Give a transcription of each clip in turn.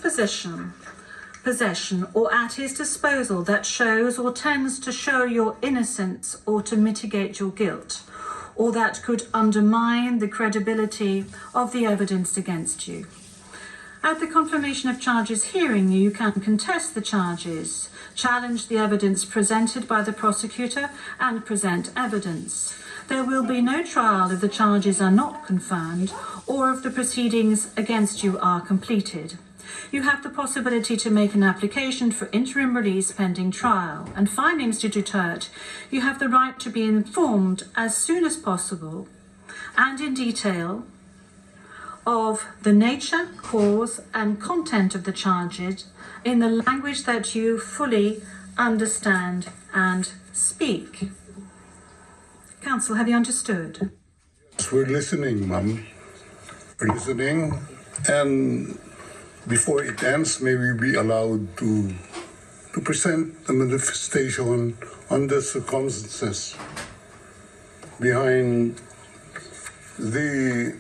possession or at his disposal that shows or tends to show your innocence or to mitigate your guilt, or that could undermine the credibility of the evidence against you. At the confirmation of charges hearing, you can contest the charges, challenge the evidence presented by the prosecutor, and present evidence. There will be no trial if the charges are not confirmed or if the proceedings against you are completed. You have the possibility to make an application for interim release pending trial. And finally, Mr. Duterte, you have the right to be informed as soon as possible and in detail of the nature, cause and content of the charges in the language that you fully understand and speak. Counsel, have you understood? We're listening, ma'am. We're listening, and before it ends, may we be allowed to present a manifestation on the circumstances behind the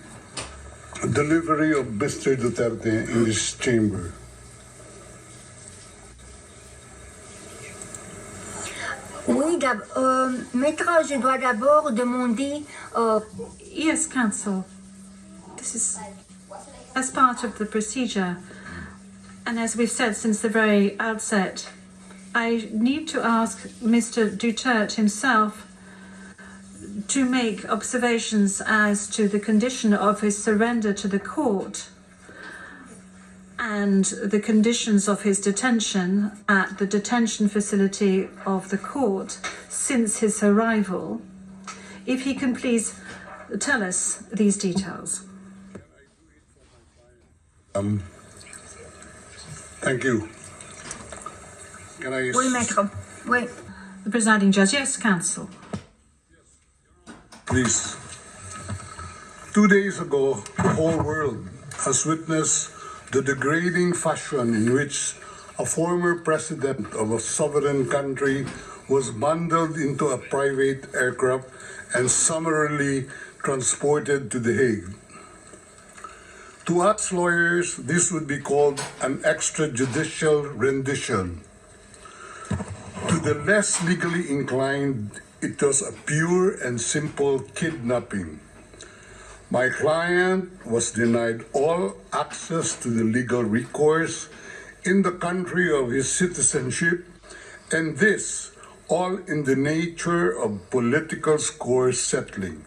delivery of Mr. Duterte in this chamber. Oui, Maître, je dois d'abord demander... Yes, counsel. This is as part of the procedure, and as we've said since the very outset, I need to ask Mr. Duterte himself to make observations as to the condition of his surrender to the court and the conditions of his detention at the detention facility of the court since his arrival. If he can please tell us these details. Thank you. Can I... Oui, Maître. Oui. The presiding judge. Yes, counsel. Please. 2 days ago, the whole world has witnessed the degrading fashion in which a former president of a sovereign country was bundled into a private aircraft and summarily transported to The Hague. To us lawyers, this would be called an extrajudicial rendition. To the less legally inclined, it was a pure and simple kidnapping. My client was denied all access to the legal recourse in the country of his citizenship, and this all in the nature of political score settling.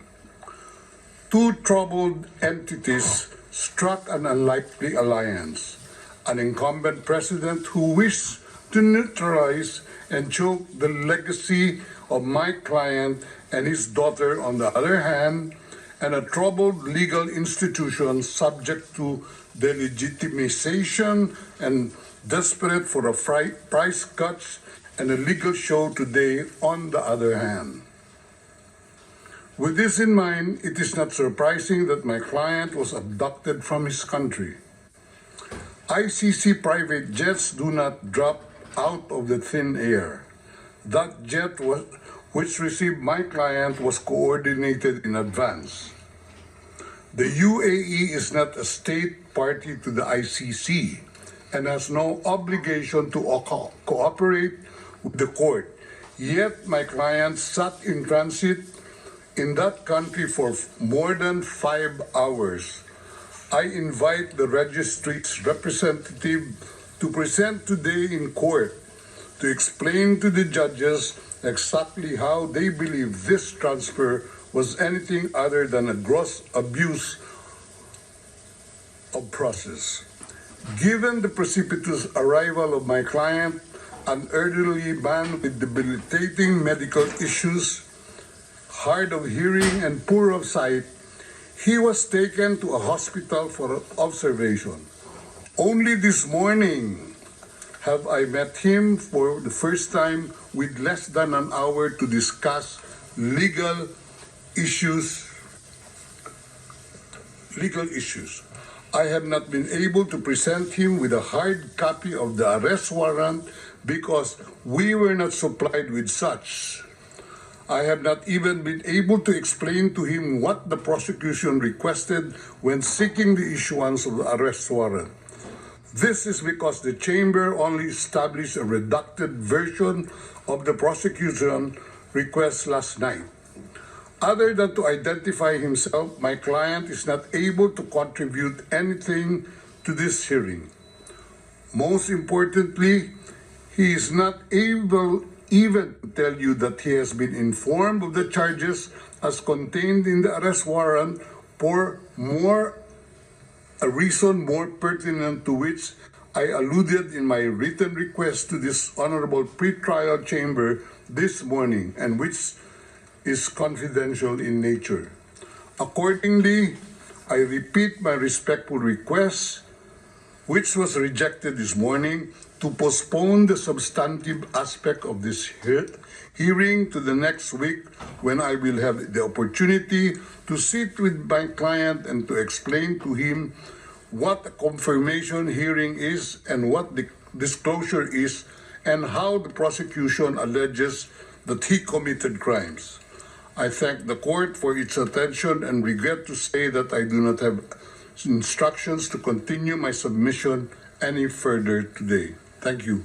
Two troubled entities struck an unlikely alliance, an incumbent president who wished to neutralize and choke the legacy of my client and his daughter on the other hand, and a troubled legal institution subject to delegitimization and desperate for a price cuts and a legal show today on the other hand. With this in mind, it is not surprising that my client was abducted from his country. ICC private jets do not drop out of the thin air. That jet which received my client was coordinated in advance. The UAE is not a state party to the ICC and has no obligation to cooperate with the court. Yet my client sat in transit in that country for more than 5 hours. I invite the registry's representative to present today in court to explain to the judges exactly how they believe this transfer was anything other than a gross abuse of process. Given the precipitous arrival of my client, an elderly man with debilitating medical issues, hard of hearing and poor of sight, he was taken to a hospital for observation. Only this morning have I met him for the first time with less than an hour to discuss legal issues. I have not been able to present him with a hard copy of the arrest warrant because we were not supplied with such. I have not even been able to explain to him what the prosecution requested when seeking the issuance of the arrest warrant. This is because the chamber only established a redacted version of the prosecution request last night. Other than to identify himself, my client is not able to contribute anything to this hearing. Most importantly, he is not able even to tell you that he has been informed of the charges as contained in the arrest warrant for a reason more pertinent to which I alluded in my written request to this honorable pretrial chamber this morning, and which is confidential in nature. Accordingly, I repeat my respectful request, which was rejected this morning, to postpone the substantive aspect of this hearing to the next week, when I will have the opportunity to sit with my client and to explain to him what a confirmation hearing is and what the disclosure is, and how the prosecution alleges that he committed crimes. I thank the court for its attention and regret to say that I do not have instructions to continue my submission any further today. Thank you.